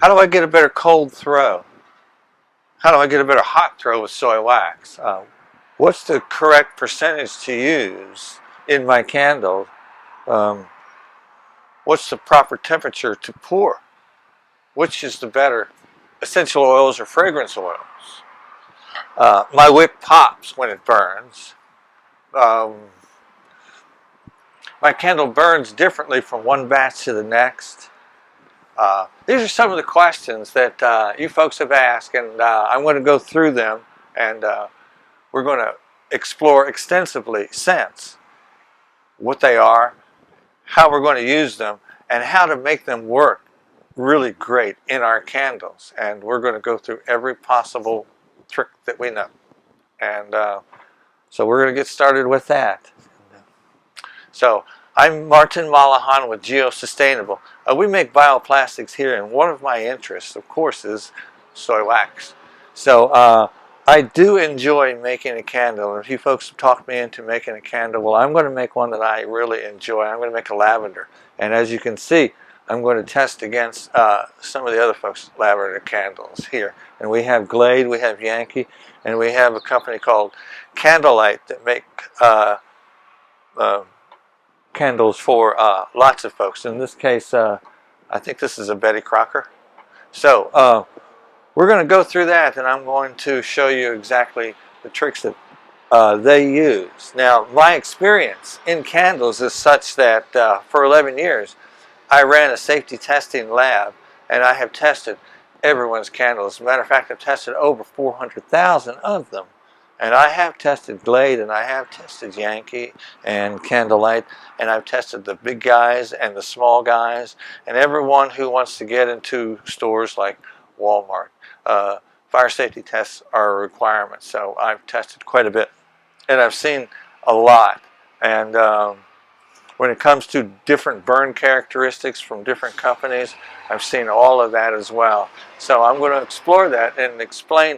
How do I get a better cold throw? How do I get a better hot throw with soy wax? What's the correct percentage to use in my candle? What's the proper temperature to pour? Which is the better, essential oils or fragrance oils? My wick pops when it burns. My candle burns differently from one batch to the next. These are some of the questions that you folks have asked, and I'm going to go through them, and we're going to explore extensively scents, what they are, how we're going to use them, and how to make them work really great in our candles. And we're going to go through every possible trick that we know. And so we're going to get started with that. So I'm Martin Malahan with GEO-sustainable. We make bioplastics here, and one of my interests, of course, is soy wax. So I do enjoy making a candle. If you folks have talked me into making a candle, well, I'm going to make one that I really enjoy. I'm going to make a lavender. And as you can see, I'm going to test against some of the other folks' lavender candles here. And we have Glade, we have Yankee, and we have a company called Candlelight that make candles for lots of folks. In this case, I think this is a Betty Crocker. So we're going to go through that, and I'm going to show you exactly the tricks that they use. Now, my experience in candles is such that for 11 years, I ran a safety testing lab, and I have tested everyone's candles. As a matter of fact, I've tested over 400,000 of them. And I have tested Glade, and I have tested Yankee and Candlelight, and I've tested the big guys and the small guys, and everyone who wants to get into stores like Walmart. Fire safety tests are a requirement, so I've tested quite a bit, and I've seen a lot. And when it comes to different burn characteristics from different companies, I've seen all of that as well. So I'm going to explore that and explain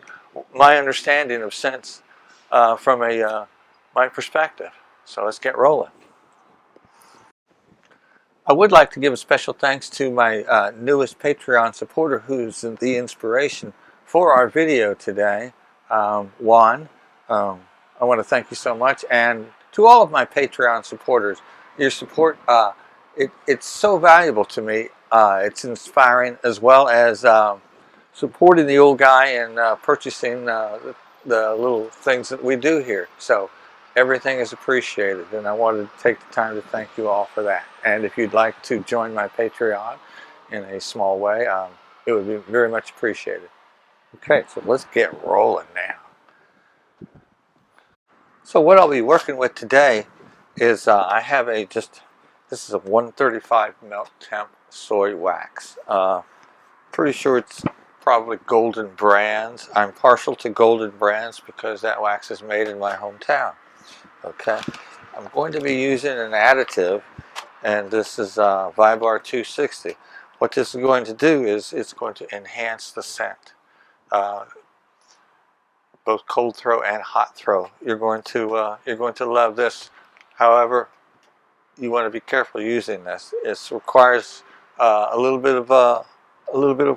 my understanding of scents from my perspective. So let's get rolling. I would like to give a special thanks to my newest Patreon supporter who's the inspiration for our video today, Juan. I want to thank you so much, and to all of my Patreon supporters, your support, it's so valuable to me. It's inspiring, as well as supporting the old guy and purchasing the little things that we do here. So everything is appreciated, and I wanted to take the time to thank you all for that. And if you'd like to join my Patreon in a small way, it would be very much appreciated. Okay, so let's get rolling now. So what I'll be working with today is I have this is a 135 melt temp soy wax. Pretty sure it's probably Golden Brands. I'm partial to Golden Brands because that wax is made in my hometown. Okay, I'm going to be using an additive, and this is Vibar 260. What this is going to do is it's going to enhance the scent, both cold throw and hot throw. You're going to love this. However, you want to be careful using this. It requires a little bit of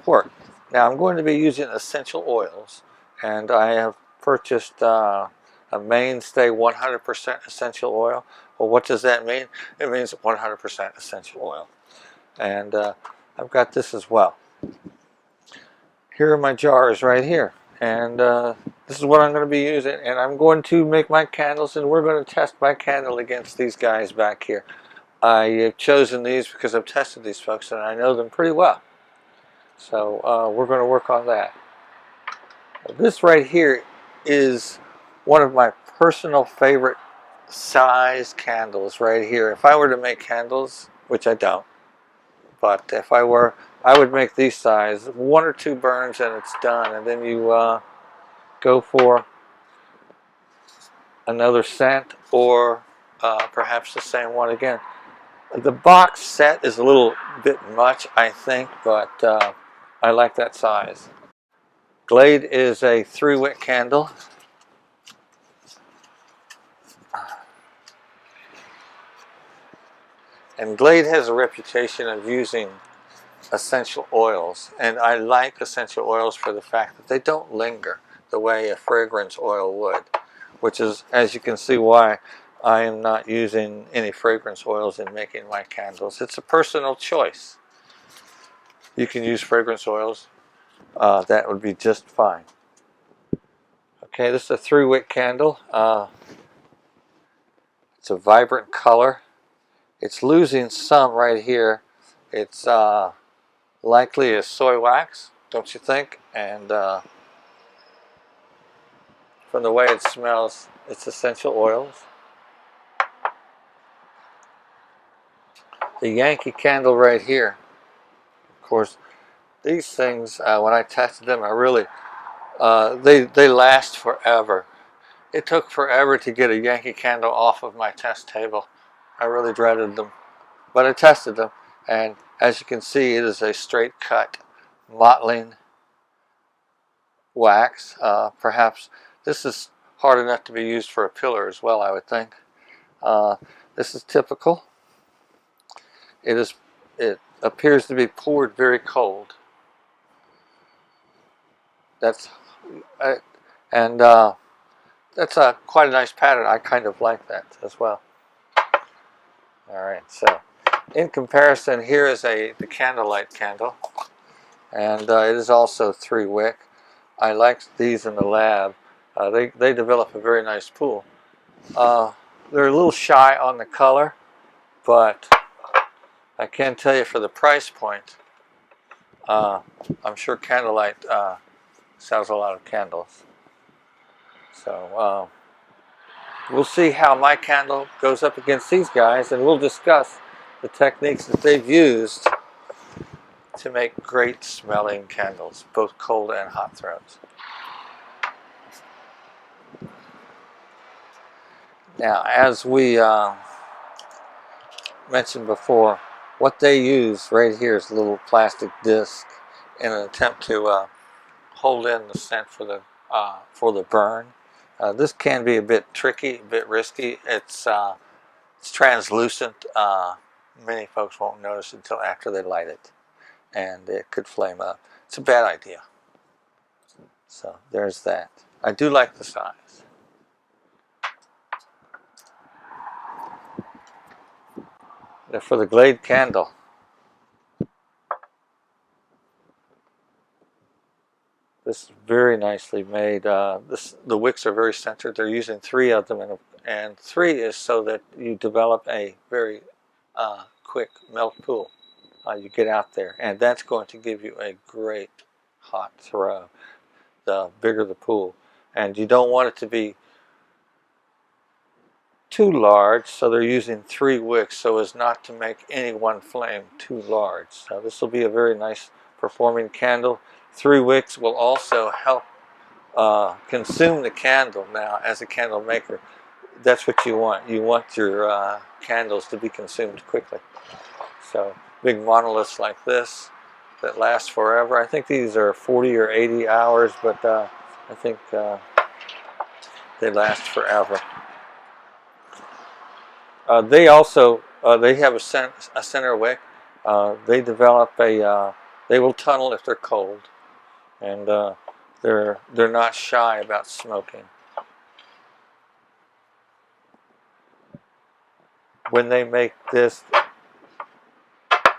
work. Now I'm going to be using essential oils, and I have purchased a Mainstay 100% essential oil. Well, what does that mean? It means 100% essential oil. And I've got this as well. Here are my jars right here, and this is what I'm going to be using, and I'm going to make my candles, and we're going to test my candle against these guys back here. I have chosen these because I've tested these folks and I know them pretty well. So we're going to work on that. This right here is one of my personal favorite size candles right here. If I were to make candles, which I don't, but if I were, I would make these size. 1 or 2 burns and it's done, and then you go for another scent, or perhaps the same one again. The box set is a little bit much, I think, but I like that size. Glade is a 3-wick candle. And Glade has a reputation of using essential oils, and I like essential oils for the fact that they don't linger the way a fragrance oil would, which is, as you can see, why I am not using any fragrance oils in making my candles. It's a personal choice. You can use fragrance oils. That would be just fine. Okay, this is a 3-wick candle. It's a vibrant color. It's losing some right here. It's likely a soy wax, don't you think? And from the way it smells, it's essential oils. The Yankee candle right here, of course, these things, when I tested them, I really, they last forever. It took forever to get a Yankee candle off of my test table. I really dreaded them, but I tested them, and as you can see, it is a straight cut mottling wax. Perhaps this is hard enough to be used for a pillar as well, I would think. This is typical. It appears to be poured very cold. That's quite a nice pattern. I kind of like that as well. All right, so in comparison, here is the candlelight candle, and it is also 3-wick. I like these in the lab. They develop a very nice pool. They're a little shy on the color, but I can tell you for the price point, I'm sure candlelight sells a lot of candles. So we'll see how my candle goes up against these guys, and we'll discuss the techniques that they've used to make great smelling candles, both cold and hot throws. Now, as we mentioned before, what they use right here is a little plastic disc in an attempt to hold in the scent for the burn. This can be a bit tricky, a bit risky. It's translucent. Many folks won't notice until after they light it, and it could flame up. It's a bad idea. So there's that. I do like the size. Now for the Glade candle, this is very nicely made. The wicks are very centered. They're using 3 of them, and 3 is so that you develop a very quick melt pool. You get out there, and that's going to give you a great hot throw, the bigger the pool. And you don't want it to be too large, so they're using 3 wicks so as not to make any one flame too large. So this will be a very nice performing candle. 3 wicks will also help consume the candle. Now, as a candle maker, that's what you want. You want your candles to be consumed quickly. So big monoliths like this that last forever. I think these are 40 or 80 hours, but I think they last forever. They also they have a center wick. They develop they will tunnel if they're cold, and they're not shy about smoking. When they make this,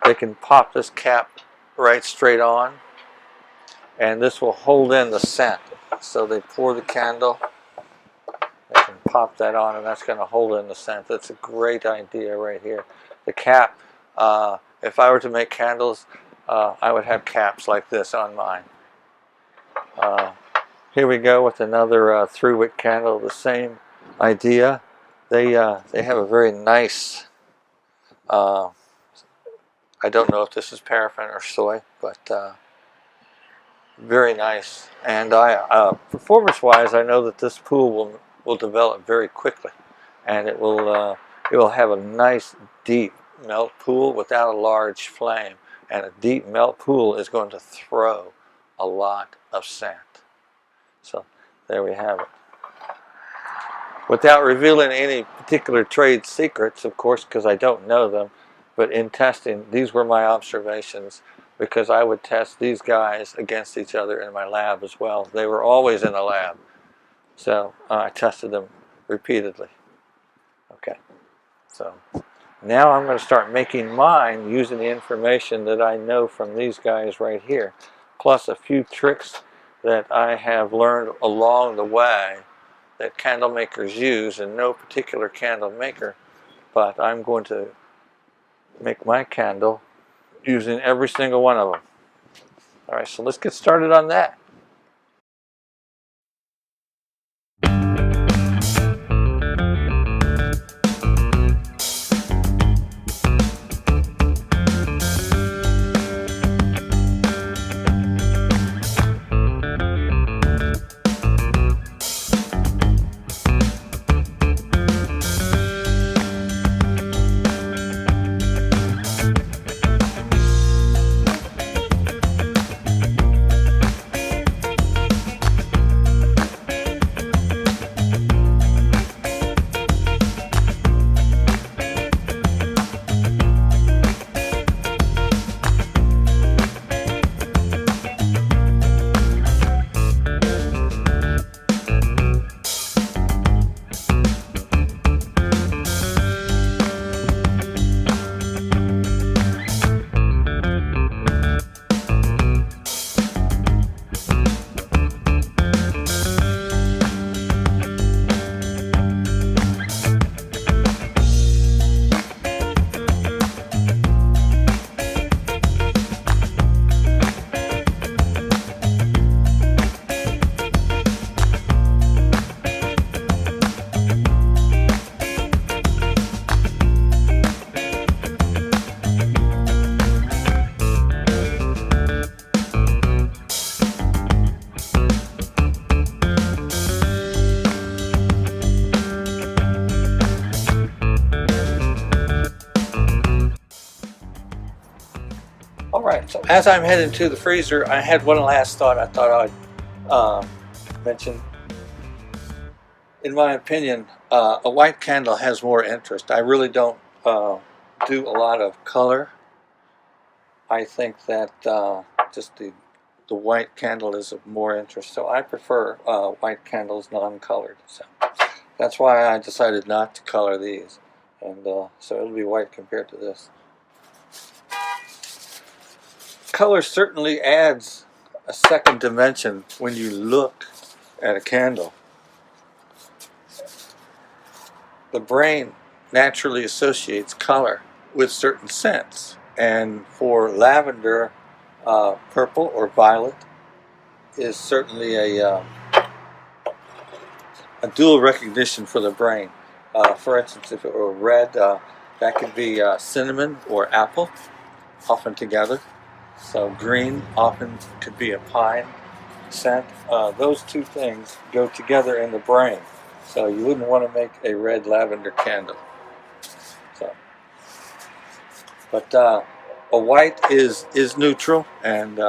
they can pop this cap right straight on, and this will hold in the scent. So they pour the candle, they can pop that on, and that's going to hold in the scent. That's a great idea right here. The cap, if I were to make candles, I would have caps like this on mine. Here we go with another 3-wick candle, the same idea. They have a very nice, I don't know if this is paraffin or soy, but very nice. And performance-wise, I know that this pool will develop very quickly, and it will have a nice deep melt pool without a large flame. And a deep melt pool is going to throw a lot of scent. So there we have it. Without revealing any particular trade secrets, of course, because I don't know them, but in testing, these were my observations. because I would test these guys against each other in my lab as well. They were always in the lab, so I tested them repeatedly. Okay, so now I'm going to start making mine using the information that I know from these guys right here, plus a few tricks that I have learned along the way that candle makers use, and no particular candle maker, but I'm going to make my candle using every single one of them. All right, so let's get started on that. All right, so as I'm heading to the freezer, I had one last thought I thought I'd mention. In my opinion, a white candle has more interest. I really don't do a lot of color. I think that just the white candle is of more interest, so I prefer white candles non-colored. So that's why I decided not to color these, and so it'll be white compared to this. Color certainly adds a second dimension when you look at a candle. The brain naturally associates color with certain scents, and for lavender, purple or violet is certainly a dual recognition for the brain. For instance, if it were red, that could be cinnamon or apple, often together. So green often could be a pine scent. Those two things go together in the brain. So you wouldn't want to make a red lavender candle. So, but a white is neutral, and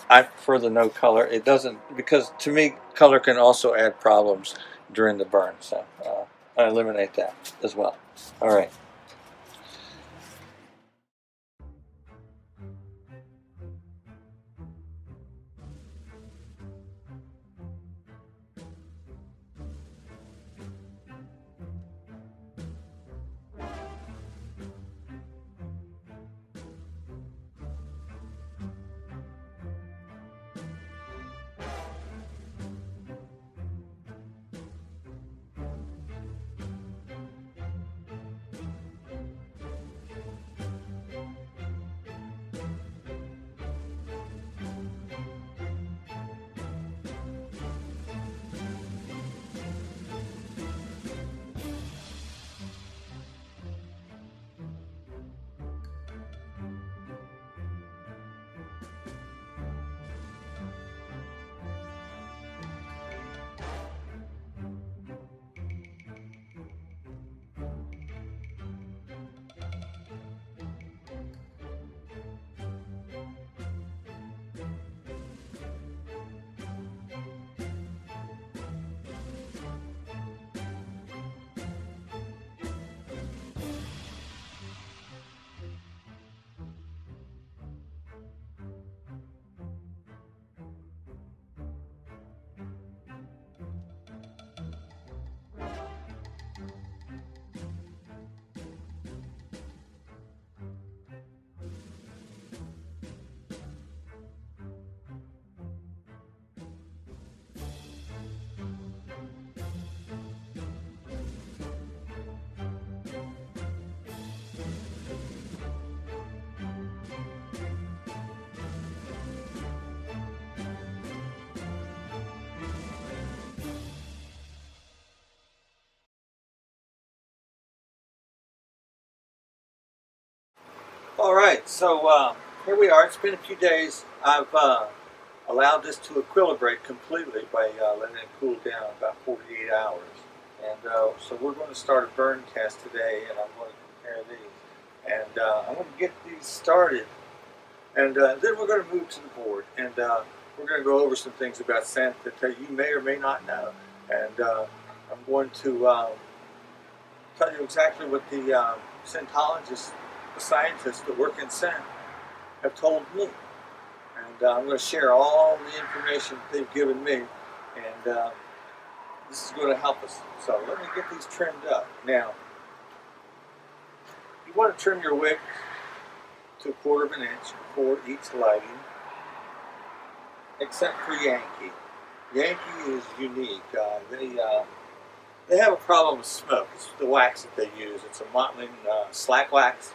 I prefer the no color. It doesn't, because to me color can also add problems during the burn. So I eliminate that as well. All right. All right, so here we are. It's been a few days. I've allowed this to equilibrate completely by letting it cool down about 48 hours. And so we're going to start a burn test today, and I'm going to compare these. And I'm going to get these started, and then we're going to move to the board. And we're going to go over some things about scent that you may or may not know. And I'm going to tell you exactly what the scentologists, the scientists that work in scent, have told me. And I'm going to share all the information they've given me, and this is going to help us. So let me get these trimmed up. Now, you want to trim your wick to 1/4 of an inch before each lighting, except for Yankee. Yankee is unique. They have a problem with smoke. It's the wax that they use. It's a mottling slack wax.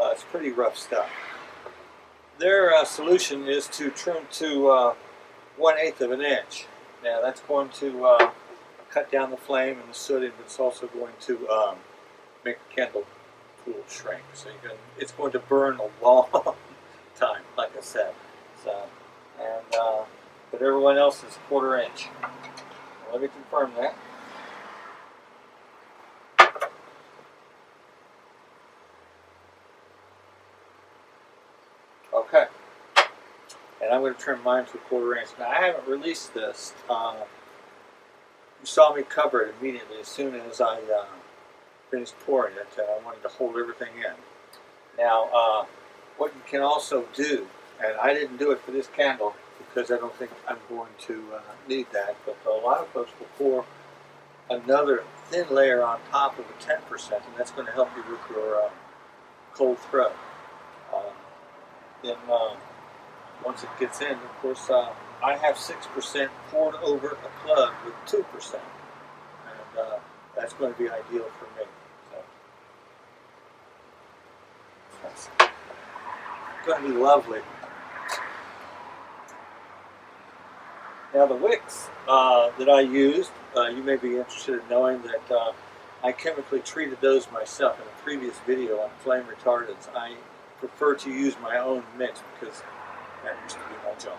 It's pretty rough stuff. Their solution is to trim to 1/8 of an inch. Now that's going to cut down the flame and the soot, but it's also going to make the candle tool shrink. So it's going to burn a long time, like I said. So, and but everyone else is 1/4 inch. Let me confirm that. Okay, and I'm going to trim mine to 1/4 inch. Now I haven't released this. You saw me cover it immediately as soon as I finished pouring it, and I wanted to hold everything in. Now, what you can also do, and I didn't do it for this candle because I don't think I'm going to need that, but a lot of folks will pour another thin layer on top of the 10%, and that's going to help you with your cold throat. Then once it gets in, of course, I have 6% poured over a plug with 2%, and that's going to be ideal for me. So that's going to be lovely. Now the wicks that I used, you may be interested in knowing that I chemically treated those myself in a previous video on flame retardants. I prefer to use my own mix because that used to be my job.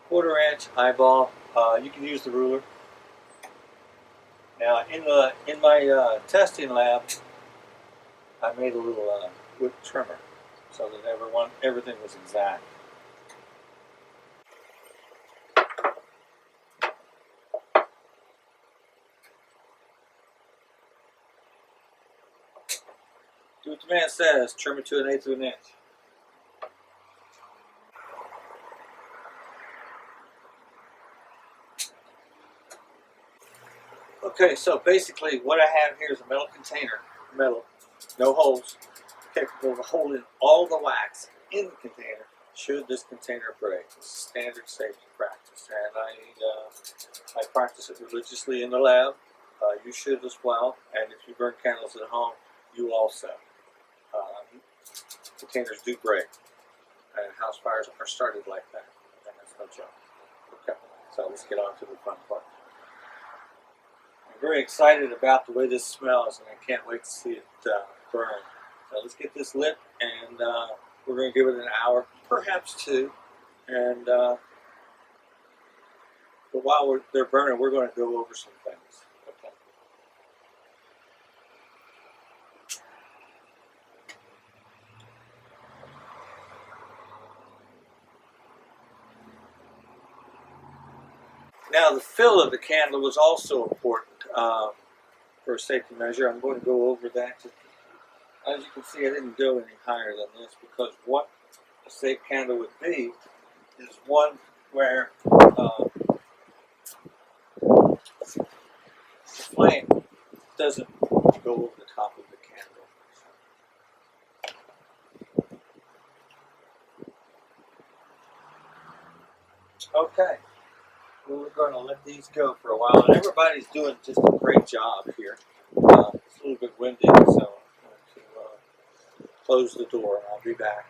Quarter inch eyeball. You can use the ruler. Now, in my testing lab, I made a little wick trimmer so that everything was exact. Do what the man says. Trim it to 1/8 of an inch. Okay, so basically what I have here is a metal container, no holes, capable of holding all the wax in the container should this container break. It's standard safety practice, and I practice it religiously in the lab. You should as well, and if you burn candles at home, you also. Containers do break, and house fires are started like that, and that's no joke. Okay, so let's get on to the fun part. I'm very excited about the way this smells, and I can't wait to see it burn. So let's get this lit, and we're going to give it an hour, perhaps 2. And but while they're burning, we're going to go over some things. Okay. Now, the fill of the candle was also important for a safety measure. I'm going to go over that. As you can see, I didn't go any higher than this because what a safe candle would be is one where the flame doesn't go over the top of the candle. Okay. Well, we're going to let these go for a while, and everybody's doing just a great job here. It's a little bit windy, so I'm going to close the door and I'll be back.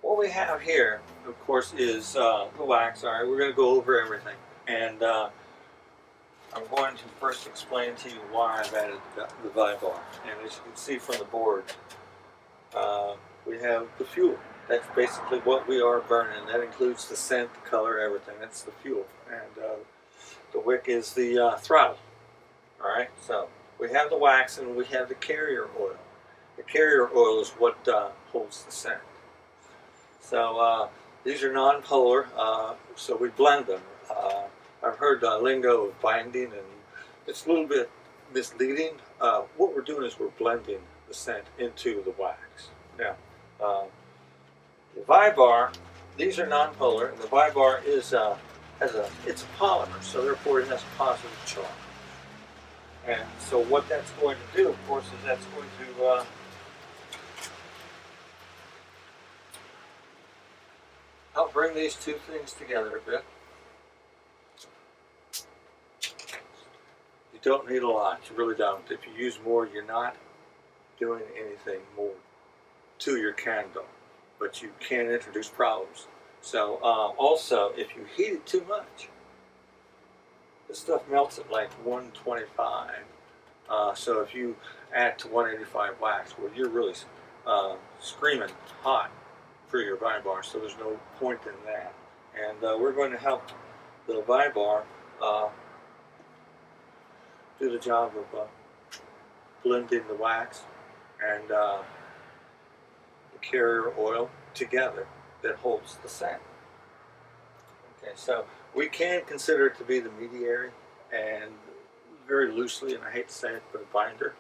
What we have here, of course, is the wax. All right, we're going to go over everything. And I'm going to first explain to you why I've added the Vibar. And as you can see from the board, we have the fuel. That's basically what we are burning. That includes the scent, the color, everything. That's the fuel. And the wick is the throttle. All right, so we have the wax and we have the carrier oil. The carrier oil is what holds the scent. So these are non-polar, so we blend them. I've heard lingo of binding, and it's a little bit misleading. What we're doing is we're blending the scent into the wax. Now, the Vibar, these are non-polar, and the Vibar is it's a polymer, so therefore it has a positive charge. And so what that's going to do, of course, is that's going to help bring these two things together a bit. You don't need a lot, you really don't. If you use more, you're not doing anything more to your candle, but you can introduce problems. So also, if you heat it too much, this stuff melts at like 125. So if you add to 185 wax, well, you're really screaming hot for your Vibar, so there's no point in that. And we're going to help the Vibar do the job of blending the wax and the carrier oil together that holds the scent. Okay, so we can consider it to be the mediary, and very loosely, and I hate to say it, but a binder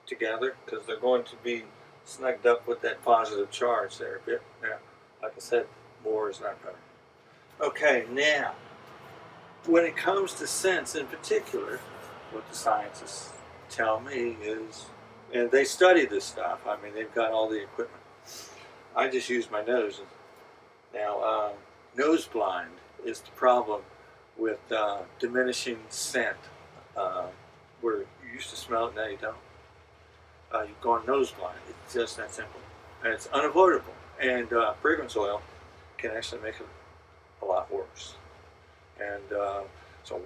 together, because they're going to be snugged up with that positive charge there a bit. Now, like I said, more is not better. Okay, now, when it comes to scents in particular, what the scientists tell me is, and they study this stuff, I mean, they've got all the equipment. I just use my nose. Now, nose blind is the problem with diminishing scent, where you used to smell it, now you don't. You've gone nose blind. It's just that simple. And it's unavoidable. And fragrance oil can actually make it a lot worse. And so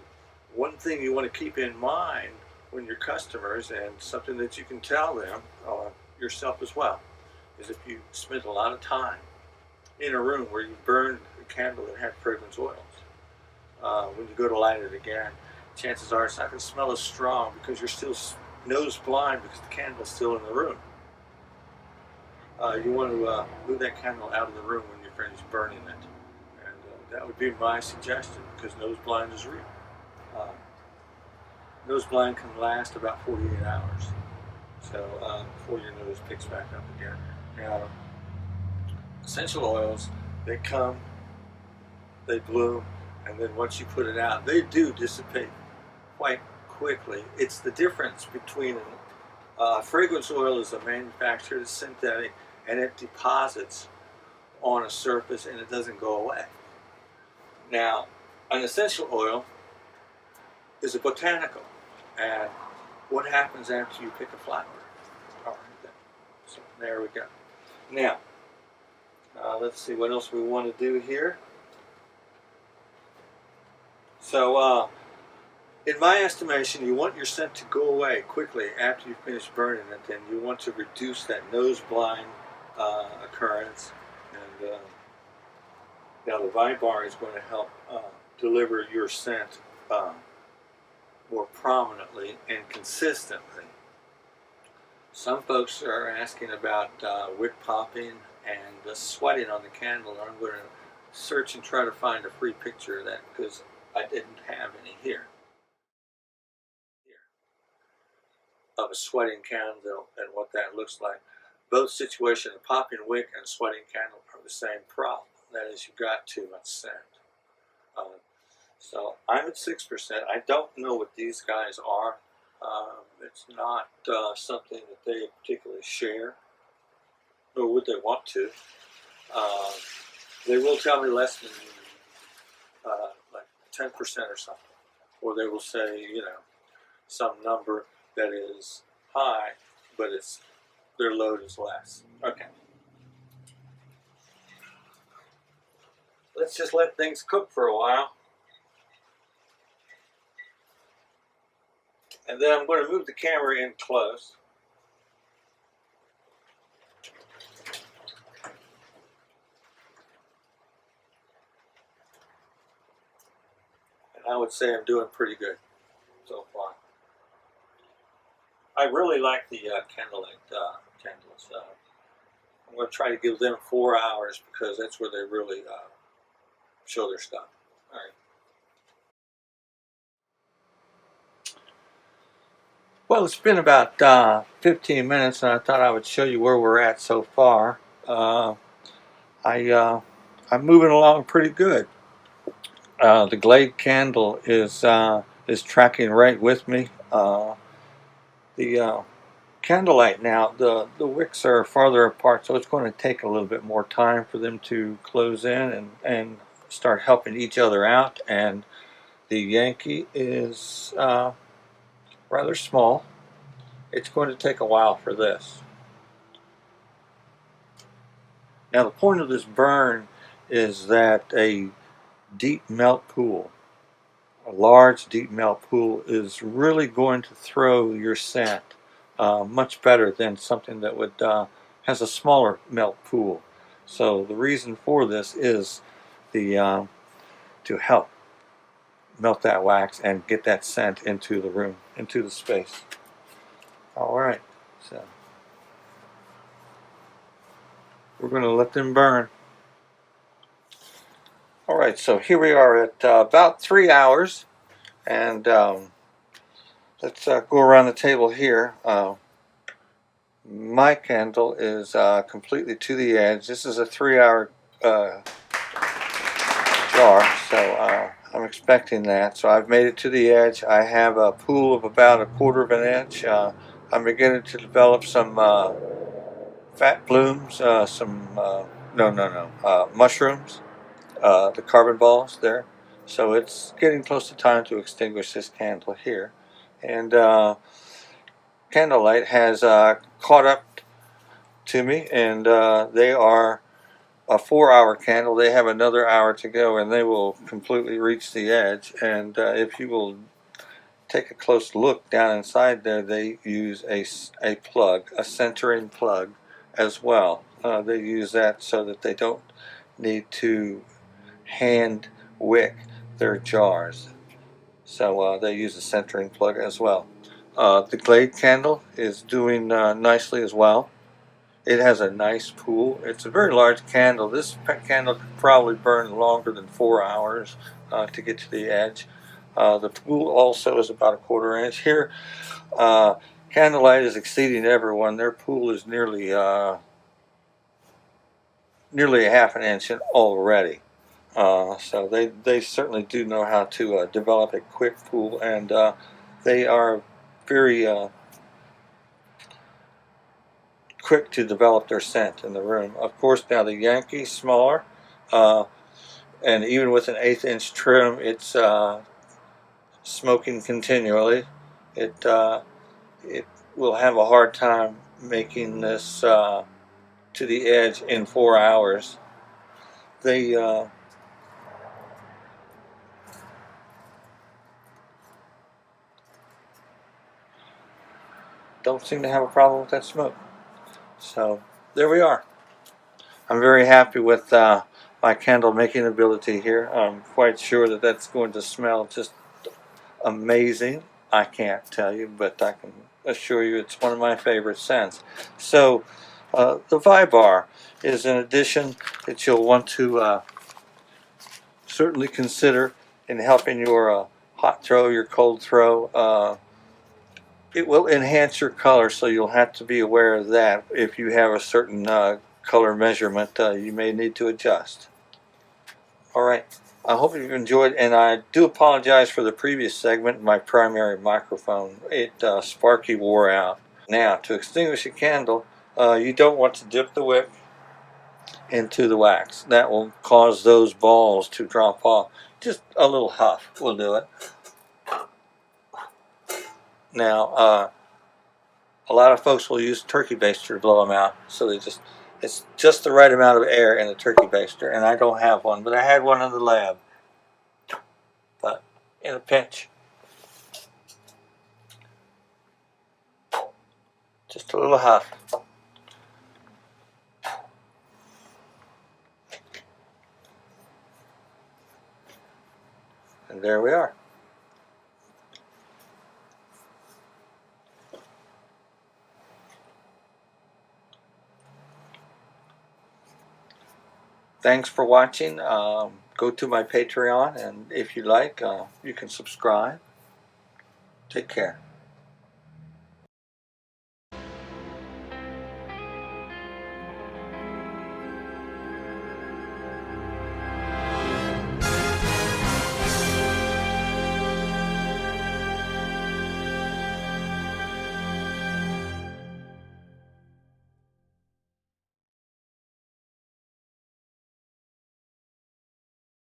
one thing you want to keep in mind when your customers, and something that you can tell them, yourself as well, is if you spend a lot of time in a room where you burned a candle that had fragrance oils, when you go to light it again, chances are it's not going to smell as strong because you're still nose blind because the candle's still in the room. You want to move that candle out of the room when you're finished burning it. And that would be my suggestion, because nose blind is real. Nose blind can last about 48 hours. So before your nose picks back up again. Now, essential oils, they come, they bloom, and then once you put it out, they do dissipate quite quickly. It's the difference between fragrance oil is a manufactured synthetic, and it deposits on a surface and it doesn't go away. Now, an essential oil is a botanical, and what happens after you pick a flower? All right, then. So there we go. Now, let's see what else we want to do here. So, in my estimation, you want your scent to go away quickly after you finish burning it, and you want to reduce that nose blind occurrence. And now the Vibar is going to help deliver your scent more prominently and consistently. Some folks are asking about wick popping and sweating on the candle, and I'm going to search and try to find a free picture of that, because I didn't have any here. Of a sweating candle and what that looks like. Both situations, a popping wick and a sweating candle, are the same problem. That is, you've got too much scent. So I'm at 6%. I don't know what these guys are. It's not something that they particularly share, nor would they want to. They will tell me less than like 10% or something, or they will say, you know, some number that is high, but it's their load is less. Okay. Let's just let things cook for a while. And then I'm going to move the camera in close. And I would say I'm doing pretty good so far. I really like the candlelight candles. I'm going to try to give them 4 hours because that's where they really show their stuff. All right. Well, it's been about 15 minutes, and I thought I would show you where we're at so far. I'm moving along pretty good. The Glade candle is tracking right with me. The candlelight now, the wicks are farther apart, so it's going to take a little bit more time for them to close in and start helping each other out. And the Yankee is rather small. It's going to take a while for this. Now the point of this burn is that a deep melt pool, a large deep melt pool, is really going to throw your scent much better than something that would has a smaller melt pool. So the reason for this is the to help melt that wax and get that scent into the room, into the space. All right, so we're going to let them burn. All right, so here we are at about 3 hours, and let's go around the table here. My candle is completely to the edge. This is a 3-hour jar, so I'm expecting that. So I've made it to the edge. I have a pool of about 1/4 of an inch. I'm beginning to develop some fat blooms, mushrooms, the carbon balls there. So it's getting close to time to extinguish this candle here. And candlelight has caught up to me, and they are a 4-hour candle. They have another hour to go, and they will completely reach the edge. And if you will take a close look down inside there, they use a plug, a centering plug as well. They use that so that they don't need to hand wick their jars. So they use a centering plug as well. The Glade candle is doing nicely as well. It has a nice pool. It's a very large candle. This candle could probably burn longer than 4 hours to get to the edge. The pool also is about 1/4 inch. Here, Candlelight is exceeding everyone. Their pool is nearly nearly a 1/2 inch already. So they certainly do know how to develop a quick pool, and they are very quick to develop their scent in the room. Of course, now the Yankee's smaller, and even with an 1/8 inch trim, it's smoking continually. It will have a hard time making this to the edge in 4 hours. They don't seem to have a problem with that smoke. So there we are. I'm very happy with my candle making ability here. I'm quite sure that that's going to smell just amazing. I can't tell you, but I can assure you it's one of my favorite scents. So the Vibar is an addition that you'll want to certainly consider in helping your hot throw, your cold throw. It will enhance your color, so you'll have to be aware of that. If you have a certain color measurement, you may need to adjust. All right. I hope you've enjoyed, and I do apologize for the previous segment. My primary microphone, Sparky wore out. Now, to extinguish a candle, you don't want to dip the wick into the wax. That will cause those balls to drop off. Just a little huff will do it. Now, A lot of folks will use turkey baster to blow them out, so it's just the right amount of air in the turkey baster, and I don't have one, but I had one in the lab. But in a pinch, just a little huff. And there we are. Thanks for watching. Go to my Patreon, and if you like, you can subscribe. Take care.